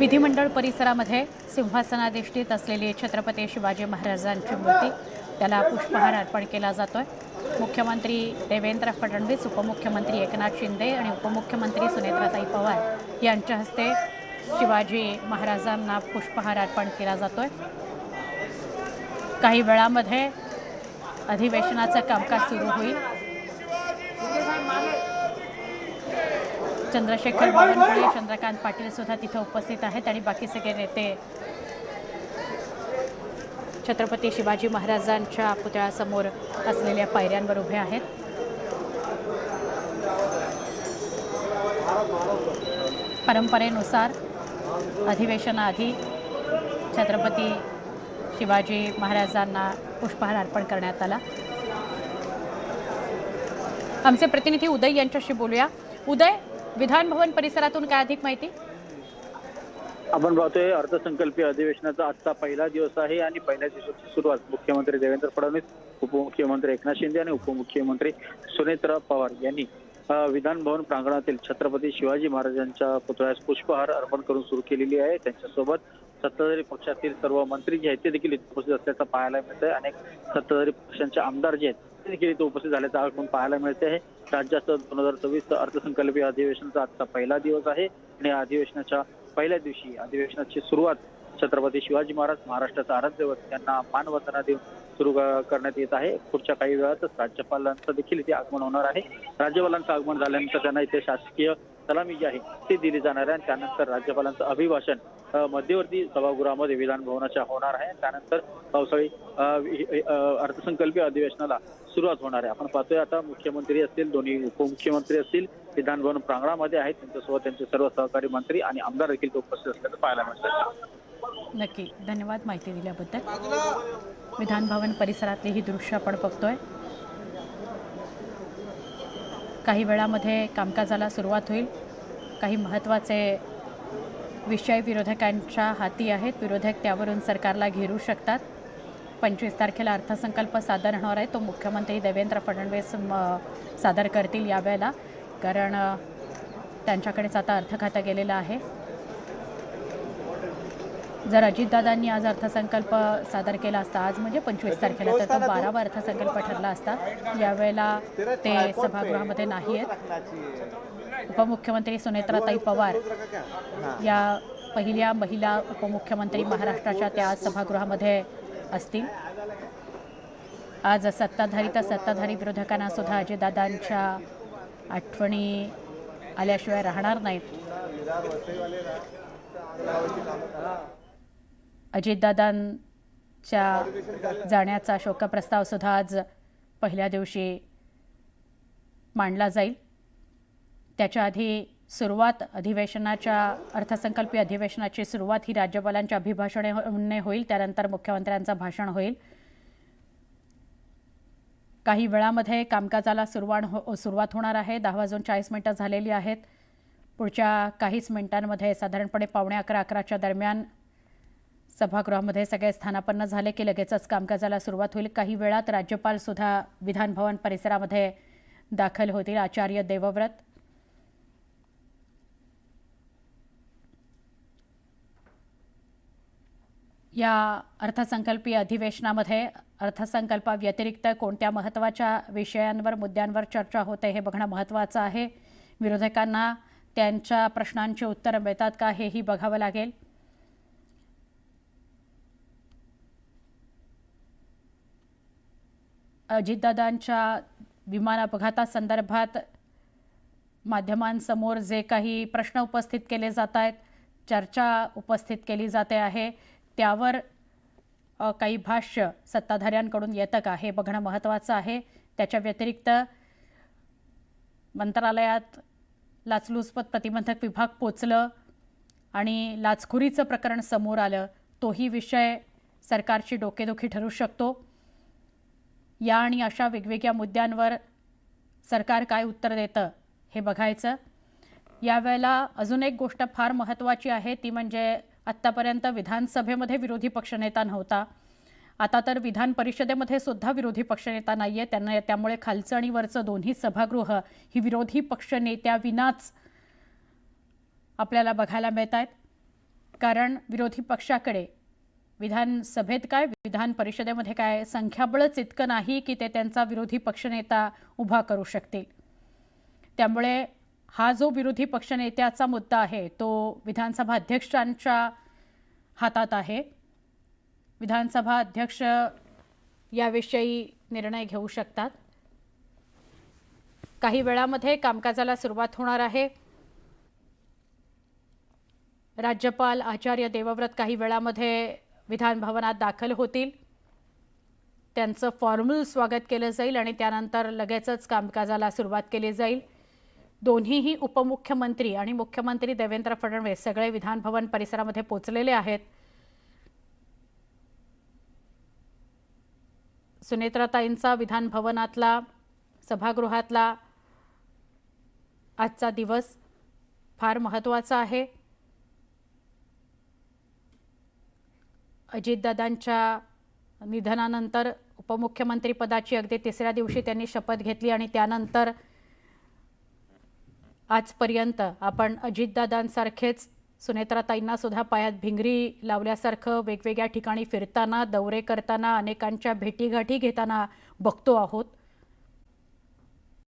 विधिमंडळ परिसरामध्ये सिंहासनाधिष्ठित असलेली छत्रपती शिवाजी महाराजांची मूर्ती त्याला पुष्पहार अर्पण केला जातोय। मुख्यमंत्री देवेंद्र फडणवीस, उपमुख्यमंत्री एकनाथ शिंदे आणि उपमुख्यमंत्री सुनेत्राताई पवार यांच्या हस्ते शिवाजी महाराजांना पुष्पहार अर्पण केला जातोय। काही वेळामध्ये अधिवेशनाचं कामकाज सुरू होईल। चंद्रशेखर बावनकुळे, चंद्रकांत पाटील सुद्धा तिथे उपस्थित आहेत आणि बाकी सगळे नेते छत्रपती शिवाजी महाराजांच्या पुतळ्यासमोर असलेल्या पायऱ्यांवर उभे आहेत। परंपरेनुसार अधिवेशनाआधी छत्रपती शिवाजी महाराजांना पुष्पहार अर्पण करण्यात आला। आमचे प्रतिनिधी उदय यांच्याशी बोलूया। उदय, विधान भवन परिसरातून काय अधिक माहिती? आपण पाहतोय अर्थसंकल्पीय अधिवेशनाचा आजचा पहिला दिवस आहे आणि पहिल्या दिवसाची सुरुवात मुख्यमंत्री देवेंद्र फडणवीस, उपमुख्यमंत्री एकनाथ शिंदे आणि उपमुख्यमंत्री सुनेत्रा पवार यांनी विधान भवन प्रांगणातील छत्रपती शिवाजी महाराजांच्या पुतळ्यास पुष्पहार अर्पण करून सुरू केलेली आहे। त्यांच्यासोबत सत्ताधारी पक्षातील सर्व मंत्री जे आहेत ते देखील उपस्थित असल्याचं पाहायला मिळत आहे। अनेक सत्ताधारी पक्षांचे आमदार जे आहेत ते देखील इथे उपस्थित झाल्याचं आपण पाहायला मिळते आहे। राज्याचं 2024 अर्थसंकल्पीय अधिवेशनाचा आजचा पहिला दिवस आहे आणि या अधिवेशनाच्या पहिल्या दिवशी अधिवेशनाची सुरुवात छत्रपती शिवाजी महाराज, महाराष्ट्राचा आराध्यदैवत यांना मानवंदना देऊन सुरू करण्यात येत आहे। पुढच्या काही वेळातच राज्यपालांचं देखील इथे आगमन होणार आहे। राज्यपालांचं आगमन झाल्यानंतर त्यांना इथे शासकीय सलामी जी आहे ती दिली जाणार आहे आणि त्यानंतर राज्यपालांचं अभिभाषण मध्यवर्ती सभागृहामध्ये विधान भवनाच्या होणार आहे। त्यानंतर पावसाळी अर्थसंकल्पीय अधिवेशनाला सुरुवात होणार आहे। आपण पाहतोय आता मुख्यमंत्री असतील, दोन्ही उपमुख्यमंत्री असतील विधान भवन प्रांगणामध्ये आहेत। त्यांच्यासोबत त्यांचे सर्व सहकारी मंत्री आणि आमदार देखील उपस्थित असल्याचं पाहायला मिळतं। नक्की, धन्यवाद माहिती दिल्याबद्दल। विधान भवन परिसरातली ही दृश्य आपण बघतोय। काही वेळामध्ये कामकाजाला सुरुवात होईल। काही महत्त्वाचे विषय विरोधकांच्या हाती आहेत। विरोधक त्यावरून सरकारला घेरू शकतात। 25 तारखेला अर्थसंकल्प सादर होणार आहे, तो मुख्यमंत्री देवेंद्र फडणवीस सादर करतील यावेळेला, कारण त्यांच्याकडेच आता अर्थखातं गेलेलं आहे। जर अजितदादांनी आज अर्थसंकल्प सादर केला असता, आज म्हणजे 25 तारखेला, तर तो 12वा अर्थसंकल्प ठरला असता। यावेळेला ते सभागृहामध्ये नाही आहेत। उपमुख्यमंत्री सुनेत्राताई पवार या पहिल्या महिला उपमुख्यमंत्री महाराष्ट्राच्या त्या सभागृहामध्ये असतील। आज सत्ताधारी विरोधकांना सुद्धा अजितदादांच्या आठवणी आल्याशिवाय राहणार नाहीत। अजितदादांच्या जाण्याचा शोकप्रस्ताव सुद्धा आज पहिल्या दिवशी मांडला जाईल। त्याच्या आधी सुरुवात अधिवेशनाच्या अर्थसंकल्पीय अधिवेशनाची सुरुवात ही राज्यपालांच्या अभिभाषणाने होईल। त्यानंतर मुख्यमंत्र्यांचं भाषण होईल। काही वेळामध्ये कामकाजाला सुरुवात होणार आहे। 10:40 झालेली आहेत। पुढच्या काहीच मिनिटांमध्ये साधारणपणे 11:45 दरम्यान सभागृहामध्ये सगळे स्थानापन्न झाले की लगेचच कामकाजाला सुरुवात होईल। काही वेळात राज्यपाल सुद्धा विधान भवन परिसरामध्ये दाखल होतील। आचार्य देवव्रत या अर्थसंकल्पीय अधिवेशनामध्ये अर्थसंकल्पाव्यतिरिक्त कोणत्या महत्त्वाच्या विषयांवर, मुद्द्यांवर चर्चा होते हे बघणं महत्त्वाचं आहे। विरोधकांना त्यांच्या प्रश्नांची उत्तरं मिळतात का हेही बघावं लागेल। अजितदादांच्या विमान अपघातासंदर्भात माध्यमांसमोर जे काही प्रश्न उपस्थित केले जात आहेत, चर्चा उपस्थित केली जाते आहे, त्यावर काही भाष्य सत्ताधाऱ्यांकडून येतं का हे बघणं महत्त्वाचं आहे। त्याच्या व्यतिरिक्त मंत्रालयात लाचलुचपत प्रतिबंधक विभाग पोचलं आणि लाचखोरीचं प्रकरण समोर आलं, तोही विषय सरकारची डोकेदुखी ठरू शकतो। या आणि अशा वेगवेगळ्या मुद्द्यांवर सरकार काय उत्तर देतं हे बघायचं। यावेळेला अजून एक गोष्ट फार महत्त्वाची आहे, ती म्हणजे आत्तापर्यंत विधानसभेमध्ये विरोधी पक्षनेता नव्हता, आता तर विधान परिषदेमध्ये सुद्धा विरोधी पक्षनेता नाही आहे। त्यामुळे खालचं आणि वरचं दोन्ही सभागृह ही विरोधी पक्षनेत्याविनाच आपल्याला बघायला मिळत आहेत। कारण विरोधी पक्षाकडे विधानसभेत काय विधान परिषदेमध्ये काय संख्याबळच इतकं नाही की ते त्यांचा विरोधी पक्षनेता उभा करू शकतील. त्यामुळे हा जो विरोधी पक्षनेत्याचा मुद्दा आहे तो विधानसभा अध्यक्षांच्या हातात आहे. विधानसभा अध्यक्ष याविषयी निर्णय घेऊ शकतात. काही वेळामध्ये कामकाजाला सुरुवात होणार आहे. राज्यपाल आचार्य देवव्रत काही वेळामध्ये विधान भवनात दाखल होतील. त्यांचं फॉर्मल स्वागत केलं जाईल आणि त्यानंतर लगेचच कामकाजाला सुरुवात केली जाईल. दोन्हीही उपमुख्यमंत्री आणि मुख्यमंत्री देवेंद्र फडणवीस सगळे विधान भवन परिसरामध्ये पोहोचलेले आहेत. सुनेत्राताईंचा विधान भवनातला सभागृहातला आजचा दिवस फार महत्त्वाचा आहे. अजितदादांच्या निधनानंतर उपमुख्यमंत्री पदाची अगदी तिसऱ्या दिवशी त्यांनी शपथ घेतली आणि त्यानंतर आजपर्यंत आपण अजितदादांसारखेच सुनेत्राताईंना सुद्धा पायात भिंगरी लावल्यासारखं वेगवेगळ्या ठिकाणी फिरताना, दौरे करताना, अनेकांच्या भेटीगाठी घेताना बघतो आहोत.